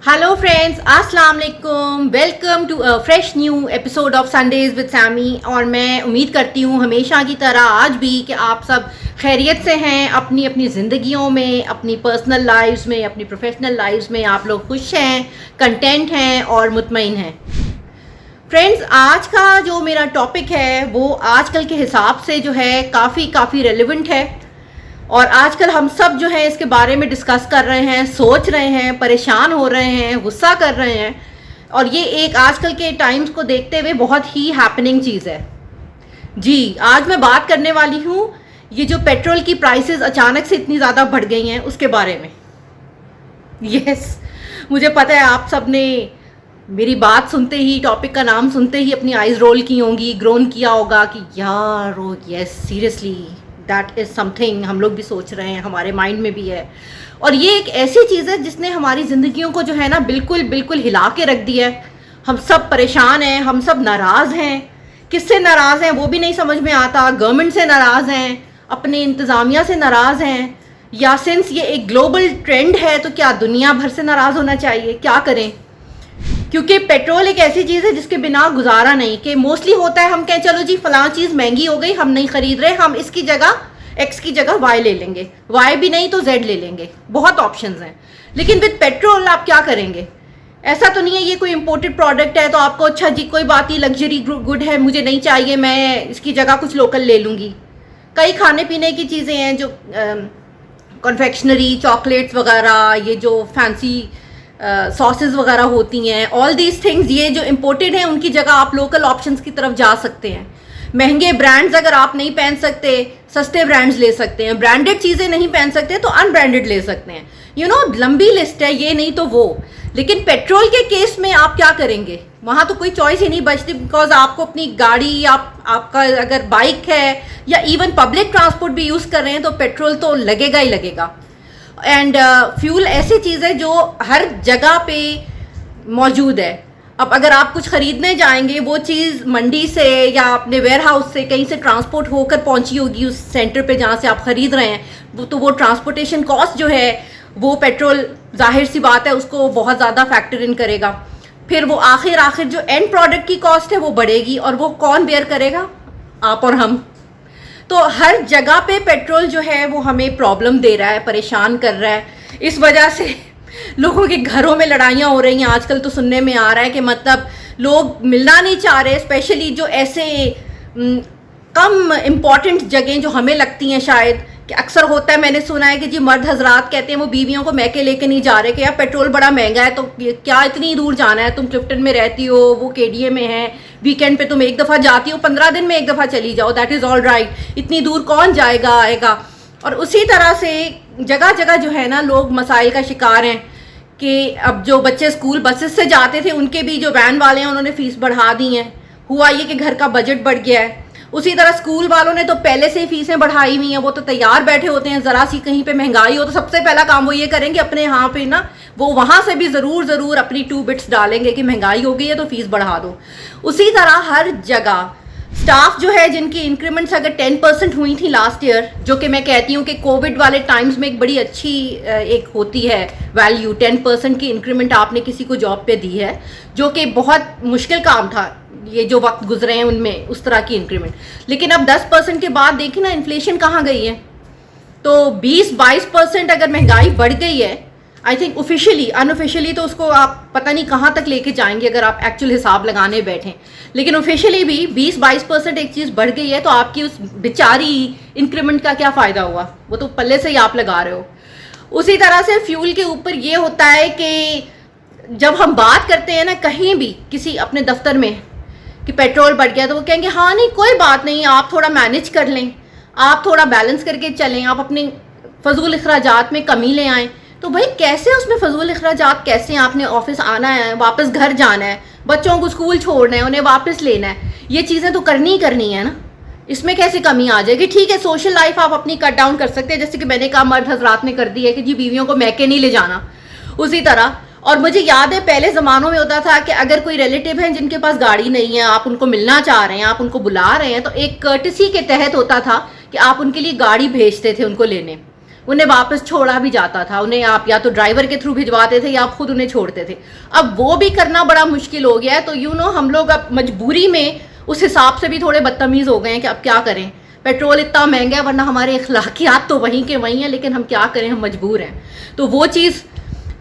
Hello friends, अस्सलाम वालेकुम। Welcome to a fresh new episode of Sundays with Sammy. और मैं उम्मीद करती हूँ हमेशा की तरह आज भी कि आप सब खैरियत से हैं, अपनी अपनी ज़िंदगियों में, अपनी पर्सनल लाइफ्स में, अपनी प्रोफेशनल लाइफ्स में आप लोग खुश हैं, कंटेंट हैं और मुतमईन हैं। फ्रेंड्स, आज का जो मेरा टॉपिक है वो आजकल के हिसाब से जो है काफ़ी रेलिवेंट है और आजकल हम सब जो है इसके बारे में डिस्कस कर रहे हैं, सोच रहे हैं, परेशान हो रहे हैं, गुस्सा कर रहे हैं। और ये एक आजकल के टाइम्स को देखते हुए बहुत ही हैपनिंग चीज़ है। जी, आज मैं बात करने वाली हूँ ये जो पेट्रोल की प्राइसेस अचानक से इतनी ज़्यादा बढ़ गई हैं उसके बारे में। यस, मुझे पता है आप सब ने मेरी बात सुनते ही, टॉपिक का नाम सुनते ही अपनी आइज़ रोल की होंगी, ग्रोन किया होगा कि यार ओ yes seriously that is something. हम लोग भी सोच रहे हैं, हमारे माइंड में भी है। और ये एक ऐसी चीज़ है जिसने हमारी ज़िंदगियों को जो है ना बिल्कुल हिला के रख दिया है। हम सब परेशान हैं, हम सब नाराज़ हैं। किससे नाराज़ हैं वो भी नहीं समझ में आता। गवर्नमेंट से नाराज़ हैं, अपने इंतज़ामिया से नाराज़ हैं, या सिंस ये एक ग्लोबल ट्रेंड है तो क्या दुनिया भर से नाराज़ होना चाहिए? क्या करें? क्योंकि पेट्रोल एक ऐसी चीज़ है जिसके बिना गुजारा नहीं। कि मोस्टली होता है हम कहें चलो जी फलां चीज़ महंगी हो गई, हम नहीं खरीद रहे, हम इसकी जगह एक्स की जगह वाई ले लेंगे, वाई भी नहीं तो जेड ले लेंगे। बहुत ऑप्शंस हैं। लेकिन विद पेट्रोल आप क्या करेंगे? ऐसा तो नहीं है ये कोई इंपोर्टेड प्रोडक्ट है तो आपको अच्छा जी कोई बात नहीं, लग्जरी गुड है, मुझे नहीं चाहिए, मैं इसकी जगह कुछ लोकल ले लूँगी। कई खाने पीने की चीज़ें हैं जो कन्फेक्शनरी, चॉकलेट्स वगैरह, ये जो फैंसी सॉसेस वगैरह होती हैं, ऑल दीज थिंग्स ये जो इम्पोर्टेड हैं उनकी जगह आप लोकल ऑप्शंस की तरफ जा सकते हैं। महंगे ब्रांड्स अगर आप नहीं पहन सकते, सस्ते ब्रांड्स ले सकते हैं। ब्रांडेड चीज़ें नहीं पहन सकते तो अनब्रांडेड ले सकते हैं। यू नो, लंबी लिस्ट है, ये नहीं तो वो। लेकिन पेट्रोल के केस में आप क्या करेंगे? वहाँ तो कोई चॉइस ही नहीं बचती, बिकॉज आपको अपनी गाड़ी, आपका अगर बाइक है या इवन पब्लिक ट्रांसपोर्ट भी यूज़ कर रहे हैं तो पेट्रोल तो लगेगा ही लगेगा। एंड फ्यूल ऐसी चीज़ है जो हर जगह पे मौजूद है। अब अगर आप कुछ ख़रीदने जाएंगे, वो चीज़ मंडी से या अपने वेयर हाउस से कहीं से ट्रांसपोर्ट होकर पहुंची होगी उस सेंटर पे जहाँ से आप ख़रीद रहे हैं, तो वो ट्रांसपोर्टेशन कॉस्ट जो है वो पेट्रोल जाहिर सी बात है उसको बहुत ज़्यादा फैक्टर इन करेगा। फिर वो आखिर जो एंड प्रोडक्ट की कॉस्ट है वो बढ़ेगी और वो कौन बेयर करेगा? आप और हम। तो हर जगह पे पेट्रोल जो है वो हमें प्रॉब्लम दे रहा है, परेशान कर रहा है। इस वजह से लोगों के घरों में लड़ाइयाँ हो रही हैं। आजकल तो सुनने में आ रहा है कि मतलब लोग मिलना नहीं चाह रहे, स्पेशली जो ऐसे कम इम्पॉर्टेंट जगह जो हमें लगती हैं शायद। कि अक्सर होता है, मैंने सुना है कि जी मर्द हजरात कहते हैं वो बीवियों को मैके लेके नहीं जा रहे कि यार पेट्रोल बड़ा महंगा है तो क्या इतनी दूर जाना है, तुम क्लिफ्टन में रहती हो, वो केडीए में है, वीकेंड पे तुम एक दफ़ा जाती हो, 15 दिन में एक दफ़ा चली जाओ, दैट इज़ ऑल राइट, इतनी दूर कौन जाएगा आएगा। और उसी तरह से जगह जगह जो है ना लोग मसाइल का शिकार हैं कि अब जो बच्चे स्कूल बसेस से जाते थे उनके भी जो वैन वाले हैं उन्होंने फ़ीस बढ़ा दी हैं। हुआ ये कि घर का बजट बढ़ गया है। उसी तरह स्कूल वालों ने तो पहले से ही फीसें बढ़ाई हुई हैं, वो तो तैयार बैठे होते हैं। ज़रा सी कहीं पे महंगाई हो तो सबसे पहला काम वो ये करेंगे अपने यहाँ पे ना, वो वहाँ से भी ज़रूर अपनी 2 बिट्स डालेंगे कि महंगाई हो गई है तो फीस बढ़ा दो। उसी तरह हर जगह स्टाफ जो है जिनकी इंक्रीमेंट्स अगर 10% हुई थी लास्ट ईयर, जो कि मैं कहती हूँ कि कोविड वाले टाइम्स में एक बड़ी अच्छी एक होती है वैल्यू, 10% की इंक्रीमेंट आपने किसी को जॉब पे दी है, जो कि बहुत मुश्किल काम था ये जो वक्त गुजरे हैं उनमें उस तरह की इंक्रीमेंट। लेकिन अब 10% के बाद देखिए ना इन्फ्लेशन कहाँ गई है। तो 20-22% अगर महंगाई बढ़ गई है, आई थिंक ऑफिशियली, अनऑफिशियली तो उसको आप पता नहीं कहाँ तक लेके जाएंगे अगर आप एक्चुअल हिसाब लगाने बैठें। लेकिन ऑफिशियली भी 20-22% एक चीज़ बढ़ गई है तो आपकी उस बेचारी इंक्रीमेंट का क्या फ़ायदा हुआ? वो तो पल्ले से ही आप लगा रहे हो। उसी तरह से फ्यूल के ऊपर ये होता है कि जब हम बात करते हैं ना कहीं भी किसी अपने दफ्तर में कि पेट्रोल बढ़ गया तो वो कहेंगे हाँ नहीं कोई बात नहीं, आप थोड़ा मैनेज कर लें, आप थोड़ा बैलेंस करके चलें, आप अपने फजूल अखराजात में कमी ले आएँ। तो भाई कैसे उसमें फजूल अखराजात कैसे? आपने ऑफिस आना है, वापस घर जाना है, बच्चों को स्कूल छोड़ना है, उन्हें वापस लेना है, ये चीज़ें तो करनी ही करनी है ना। इसमें कैसे कमी आ जाएगी? ठीक है, सोशल लाइफ आप अपनी कट डाउन कर सकते हैं, जैसे कि मैंने कहा मर्द हजरात ने कर दी है कि जी बीवियों को मैके नहीं ले जाना। उसी तरह, और मुझे याद है पहले ज़मानों में होता था कि अगर कोई रिलेटिव हैं जिनके पास गाड़ी नहीं है, आप उनको मिलना चाह रहे हैं, आप उनको बुला रहे हैं, तो एक कर्टसी के तहत होता था कि आप उनके लिए गाड़ी भेजते थे उनको लेने। उन्हें वापस छोड़ा भी जाता था, उन्हें आप या तो ड्राइवर के थ्रू भिजवाते थे या आप खुद उन्हें छोड़ते थे। अब वो भी करना बड़ा मुश्किल हो गया है। तो हम लोग अब मजबूरी में उस हिसाब से भी थोड़े बदतमीज़ हो गए हैं कि अब क्या करें, पेट्रोल इतना महंगा है, वरना हमारे अखलाकियात तो वहीं के वहीं हैं, लेकिन हम क्या करें, हम मजबूर हैं। तो वो चीज़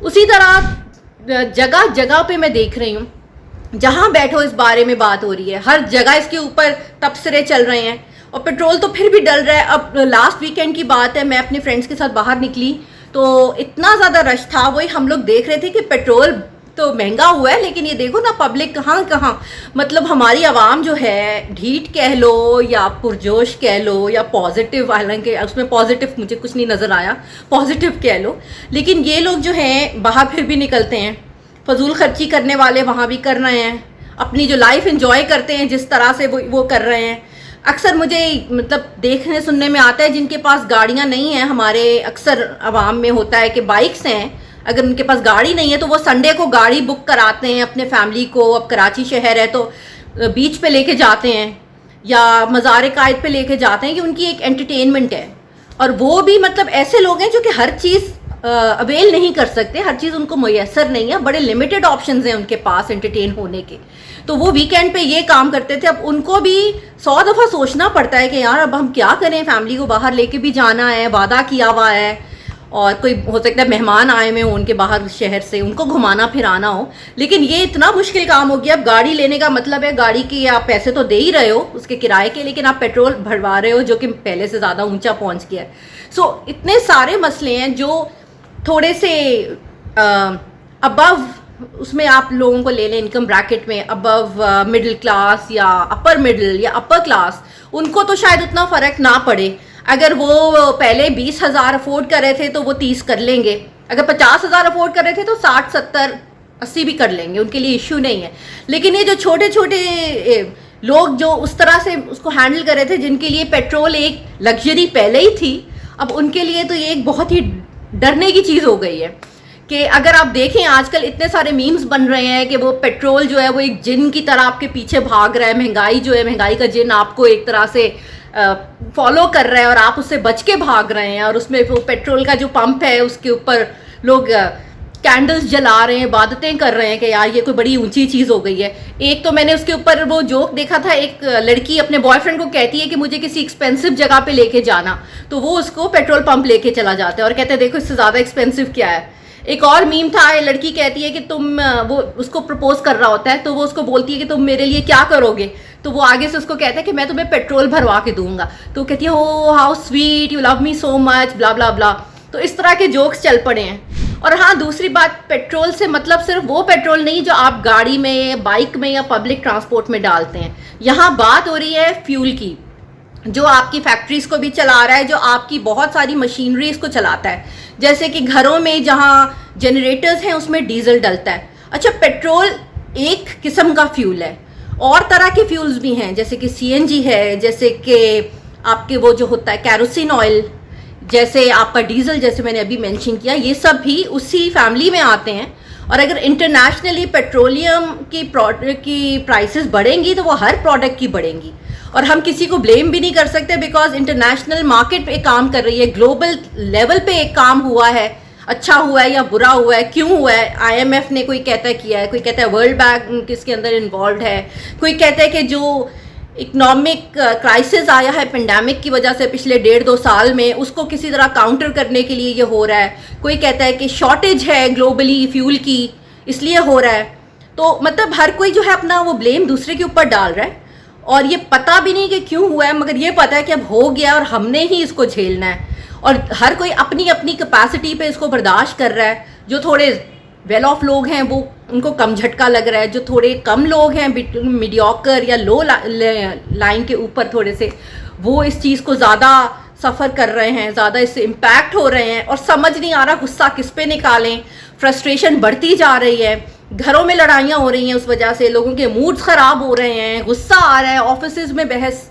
उसी तरह जगह जगह पे मैं देख रही हूँ, जहाँ बैठो इस बारे में बात हो रही है, हर जगह इसके ऊपर तबसरे चल रहे हैं और पेट्रोल तो फिर भी डल रहा है। अब लास्ट वीकेंड की बात है, मैं अपने फ्रेंड्स के साथ बाहर निकली तो इतना ज़्यादा रश था। वही हम लोग देख रहे थे कि पेट्रोल तो महंगा हुआ है, लेकिन ये देखो ना पब्लिक कहाँ कहाँ, मतलब हमारी आवाम जो है ढीठ कह लो या पुरजोश कह लो या पॉजिटिव, हालांकि उसमें पॉजिटिव मुझे कुछ नहीं नज़र आया, पॉजिटिव कह लो, लेकिन ये लोग जो हैं बाहर फिर भी निकलते हैं, फजूल खर्ची करने वाले वहाँ भी कर रहे हैं, अपनी जो लाइफ एंजॉय करते हैं जिस तरह से वो कर रहे हैं। अक्सर मुझे मतलब देखने सुनने में आता है जिनके पास गाड़ियाँ नहीं हैं, हमारे अक्सर आवाम में होता है कि बाइक्स हैं, अगर उनके पास गाड़ी नहीं है तो वो संडे को गाड़ी बुक कराते हैं अपने फैमिली को। अब कराची शहर है तो बीच पे लेके जाते हैं या मज़ार कायद पे लेके जाते हैं कि उनकी एक एंटरटेनमेंट है। और वो भी मतलब ऐसे लोग हैं जो कि हर चीज़ अवेल नहीं कर सकते, हर चीज़ उनको मुयसर नहीं है, बड़े लिमिटेड ऑप्शंस हैं उनके पास एंटरटेन होने के। तो वो वीकेंड पे ये काम करते थे। अब उनको भी 100 दफ़ा सोचना पड़ता है कि यार अब हम क्या करें, फैमिली को बाहर लेके भी जाना है, वादा किया हुआ है, और कोई हो सकता है मेहमान आए हुए हों उनके बाहर शहर से, उनको घुमाना फिराना हो, लेकिन ये इतना मुश्किल काम हो गया। अब गाड़ी लेने का मतलब है गाड़ी की आप पैसे तो दे ही रहे हो उसके किराए के, लेकिन आप पेट्रोल भरवा रहे हो जो कि पहले से ज़्यादा ऊंचा पहुंच गया है। सो इतने सारे मसले हैं जो थोड़े से अबव, उसमें आप लोगों को ले लें इनकम ब्रैकेट में, अबव मिडिल क्लास या अपर मिडिल या अपर क्लास, उनको तो शायद उतना फ़र्क ना पड़े। अगर वो पहले 20,000 अफोर्ड कर रहे थे तो वो 30 कर लेंगे, अगर 50,000 अफोर्ड कर रहे थे तो 60, 70, 80 भी कर लेंगे, उनके लिए इश्यू नहीं है। लेकिन ये जो छोटे छोटे लोग जो उस तरह से उसको हैंडल कर रहे थे, जिनके लिए पेट्रोल एक लग्जरी पहले ही थी, अब उनके लिए तो ये एक बहुत ही डरने की चीज़ हो गई है। कि अगर आप देखें आजकल इतने सारे मीम्स बन रहे हैं कि वो पेट्रोल जो है वो एक जिन की तरह आपके पीछे भाग रहा है, महंगाई जो है, महंगाई का जिन आपको एक तरह से फॉलो कर रहा है और आप उससे बच के भाग रहे हैं। और उसमें वो पेट्रोल का जो पंप है उसके ऊपर लोग कैंडल्स जला रहे हैं, इबादतें कर रहे हैं कि यार ये कोई बड़ी ऊंची चीज़ हो गई है। एक तो मैंने उसके ऊपर वो जोक देखा था, एक लड़की अपने बॉयफ्रेंड को कहती है कि मुझे किसी एक्सपेंसिव जगह पे लेके जाना, तो वो उसको पेट्रोल पंप लेके चला जाता है और कहते हैं देखो इससे ज़्यादा एक्सपेंसिव क्या है। एक और मीम था, लड़की कहती है कि तुम, वो उसको प्रपोज कर रहा होता है तो वो उसको बोलती है कि तुम मेरे लिए क्या करोगे, तो वो आगे से उसको कहता है कि मैं तुम्हें पेट्रोल भरवा के दूंगा, तो कहती है oh how sweet, you love me so much, blah blah blah. तो इस तरह के जोक्स चल पड़े हैं। और हाँ, दूसरी बात, पेट्रोल से मतलब सिर्फ वो पेट्रोल नहीं जो आप गाड़ी में, बाइक में या पब्लिक ट्रांसपोर्ट में डालते हैं। यहाँ बात हो रही है फ्यूल की, जो आपकी फैक्ट्रीज को भी चला रहा है, जो आपकी बहुत सारी मशीनरीज को चलाता है। जैसे कि घरों में जहाँ जनरेटर्स हैं उसमें डीजल डलता है। अच्छा, पेट्रोल एक किस्म का फ्यूल है, और तरह के फ्यूल्स भी हैं, जैसे कि सीएनजी है, जैसे कि आपके वो जो होता है कैरोसिन ऑयल, जैसे आपका डीजल, जैसे मैंने अभी मेंशन किया, ये सब भी उसी फैमिली में आते हैं। और अगर इंटरनेशनली पेट्रोलियम की प्राइसेस बढ़ेंगी तो वो हर प्रोडक्ट की बढ़ेंगी, और हम किसी को ब्लेम भी नहीं कर सकते बिकॉज इंटरनेशनल मार्केट पे काम कर रही है, ग्लोबल लेवल पे एक काम हुआ है, अच्छा हुआ है या बुरा हुआ है, क्यों हुआ है, आईएमएफ ने कोई कहता है किया है, कोई कहता है वर्ल्ड बैंक इसके अंदर इन्वॉल्व है, कोई कहता है कि जो इकोनॉमिक क्राइसिस आया है पेंडेमिक की वजह से पिछले 1.5-2 साल में, उसको किसी तरह काउंटर करने के लिए ये हो रहा है, कोई कहता है कि शॉर्टेज है ग्लोबली फ्यूल की इसलिए हो रहा है। तो मतलब हर कोई जो है अपना वो ब्लेम दूसरे के ऊपर डाल रहा है, और ये पता भी नहीं कि क्यों हुआ है, मगर ये पता है कि अब हो गया और हमने ही इसको झेलना है। और हर कोई अपनी अपनी कैपेसिटी पे इसको बर्दाश्त कर रहा है। जो थोड़े वेल ऑफ लोग हैं वो, उनको कम झटका लग रहा है, जो थोड़े कम लोग हैं मीडियोकर या लो लाइन के ऊपर थोड़े से, वो इस चीज़ को ज़्यादा सफ़र कर रहे हैं, ज़्यादा इससे इम्पैक्ट हो रहे हैं, और समझ नहीं आ रहा गुस्सा किस पे निकालें। फ्रस्ट्रेशन बढ़ती जा रही है, घरों में लड़ाइयाँ हो रही हैं, उस वजह से लोगों के मूड्स ख़राब हो रहे हैं, गुस्सा आ रहा है, ऑफिस में बहस,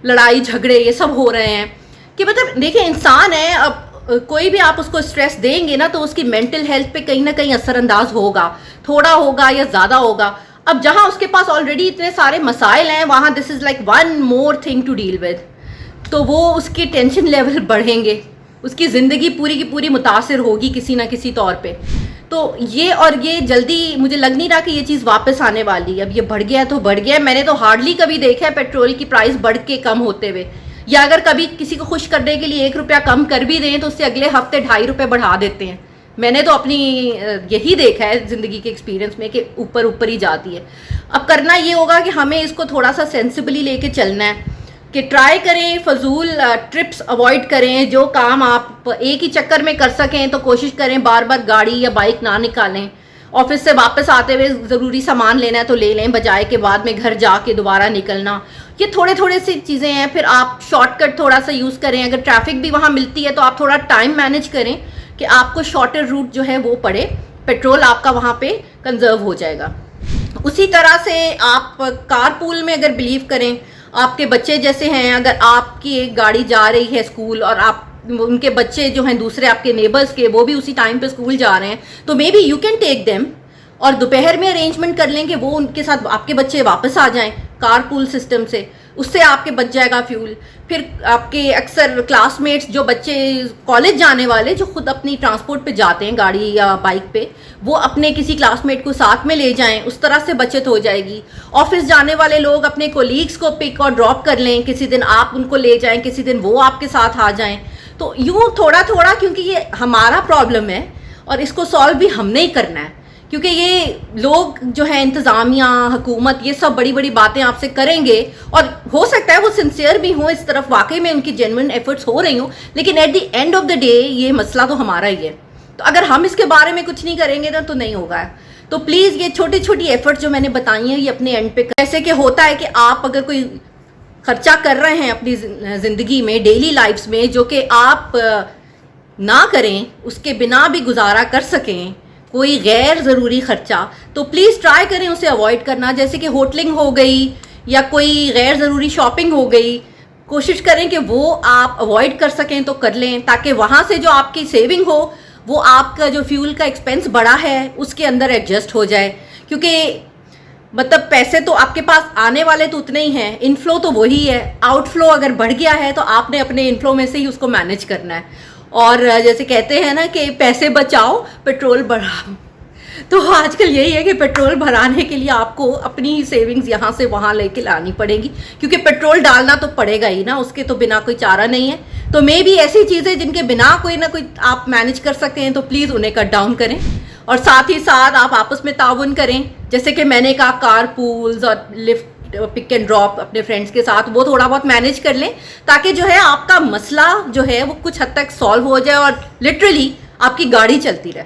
लड़ाई झगड़े ये सब हो रहे हैं। कि मतलब देखिए, इंसान है, अब कोई भी आप उसको स्ट्रेस देंगे ना तो उसकी मेंटल हेल्थ पे कहीं ना कहीं असरअंदाज होगा, थोड़ा होगा या ज़्यादा होगा। अब जहाँ उसके पास ऑलरेडी इतने सारे मसाइल हैं, वहाँ this is like one more thing to deal with, तो वो उसके टेंशन लेवल बढ़ेंगे। उसकी ज़िंदगी पूरी की पूरी मुतासिर होगी किसी ना किसी तौर पे। तो ये जल्दी मुझे लग नहीं रहा कि ये चीज़ वापस आने वाली है। अब ये बढ़ गया है तो बढ़ गया है। मैंने तो हार्डली कभी देखा है पेट्रोल की प्राइस बढ़ के कम होते हुए, या अगर कभी किसी को खुश करने के लिए 1 रुपया कम कर भी दें तो उससे अगले हफ्ते 2.5 रुपये बढ़ा देते हैं। मैंने तो अपनी यही देखा है ज़िंदगी के एक्सपीरियंस में कि ऊपर ऊपर ही जाती है। अब करना ये होगा कि हमें इसको थोड़ा सा सेंसिबली लेके चलना है कि ट्राई करें, फजूल ट्रिप्स अवॉइड करें। जो काम आप एक ही चक्कर में कर सकें तो कोशिश करें बार बार गाड़ी या बाइक ना निकालें। ऑफिस से वापस आते हुए ज़रूरी सामान लेना है तो ले लें, बजाय के बाद में घर जाके दोबारा निकलना। ये थोड़े थोड़े सी चीज़ें हैं। फिर आप शॉर्टकट थोड़ा सा यूज़ करें। अगर ट्रैफिक भी वहाँ मिलती है तो आप थोड़ा टाइम मैनेज करें कि आपको शॉर्टर रूट जो है वो पड़े, पेट्रोल आपका वहाँ पे कंजर्व हो जाएगा। उसी तरह से आप कारपूल में अगर बिलीव करें, आपके बच्चे जैसे हैं, अगर आपकी एक गाड़ी जा रही है स्कूल और आप उनके बच्चे जो हैं दूसरे आपके नेबर्स के, वो भी उसी टाइम पे स्कूल जा रहे हैं, तो maybe you can take them और दोपहर में अरेंजमेंट कर लें कि वो उनके साथ आपके बच्चे वापस आ जाएं कारपूल सिस्टम से। उससे आपके बच जाएगा फ्यूल। फिर आपके अक्सर क्लासमेट्स जो बच्चे कॉलेज जाने वाले जो खुद अपनी ट्रांसपोर्ट पे जाते हैं गाड़ी या बाइक पे, वो अपने किसी क्लासमेट को साथ में ले जाएं, उस तरह से बचत हो जाएगी। ऑफिस जाने वाले लोग अपने कोलीग्स को पिक और ड्रॉप कर लें, किसी दिन आप उनको ले जाएं, किसी दिन वो आपके साथ आ जाएं। तो यूँ थोड़ा थोड़ा, क्योंकि ये हमारा प्रॉब्लम है और इसको सॉल्व भी हमने ही करना है, क्योंकि ये लोग जो है इंतज़ामिया, हुकूमत, ये सब बड़ी बड़ी बातें आपसे करेंगे और हो सकता है वो सिंसियर भी हों इस तरफ, वाकई में उनकी जेन्युइन एफर्ट्स हो रही हों, लेकिन at the end of the day ये मसला तो हमारा ही है। तो अगर हम इसके बारे में कुछ नहीं करेंगे ना तो नहीं होगा। तो प्लीज़ ये छोटी छोटी एफर्ट्स जो मैंने बताई हैं ये अपने एंड पे, जैसे कि होता है कि आप अगर कोई खर्चा कर रहे हैं अपनी ज़िंदगी में, डेली लाइफ्स में, जो कि आप ना करें, उसके बिना भी गुजारा कर सकें, कोई गैर ज़रूरी ख़र्चा, तो प्लीज़ ट्राई करें उसे अवॉइड करना। जैसे कि होटलिंग हो गई या कोई गैर ज़रूरी शॉपिंग हो गई, कोशिश करें कि वो आप अवॉइड कर सकें तो कर लें, ताकि वहाँ से जो आपकी सेविंग हो वो आपका जो फ्यूल का एक्सपेंस बढ़ा है उसके अंदर एडजस्ट हो जाए। क्योंकि मतलब पैसे तो आपके पास आने वाले तो उतने ही हैं, इनफ्लो तो वही है, आउटफ्लो अगर बढ़ गया है तो आपने अपने इनफ्लो में से ही उसको मैनेज करना है। और जैसे कहते हैं ना कि पैसे बचाओ पेट्रोल बढ़ाओ, तो आजकल यही है कि पेट्रोल भराने के लिए आपको अपनी ही सेविंग्स यहाँ से वहाँ लेके लानी पड़ेगी, क्योंकि पेट्रोल डालना तो पड़ेगा ही ना, उसके तो बिना कोई चारा नहीं है। तो मे भी ऐसी चीज़ें जिनके बिना कोई ना कोई आप मैनेज कर सकते हैं तो प्लीज़ उन्हें कट डाउन करें। और साथ ही साथ आप आपस में ताउन करें, जैसे कि मैंने कहा कार पूल्स और लिफ्ट पिक एंड ड्रॉप अपने फ्रेंड्स के साथ, वो थोड़ा बहुत मैनेज कर लें, ताकि जो है आपका मसला जो है वो कुछ हद तक सॉल्व हो जाए और लिटरली आपकी गाड़ी चलती रहे।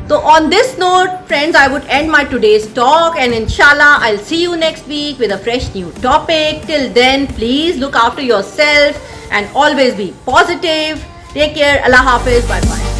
तो on this note friends, I would end my today's talk and इंशाल्लाह I will see you next week with a fresh new topic. Till then please look after yourself and always be positive. Take care. अल्लाह हाफिज। Bye bye.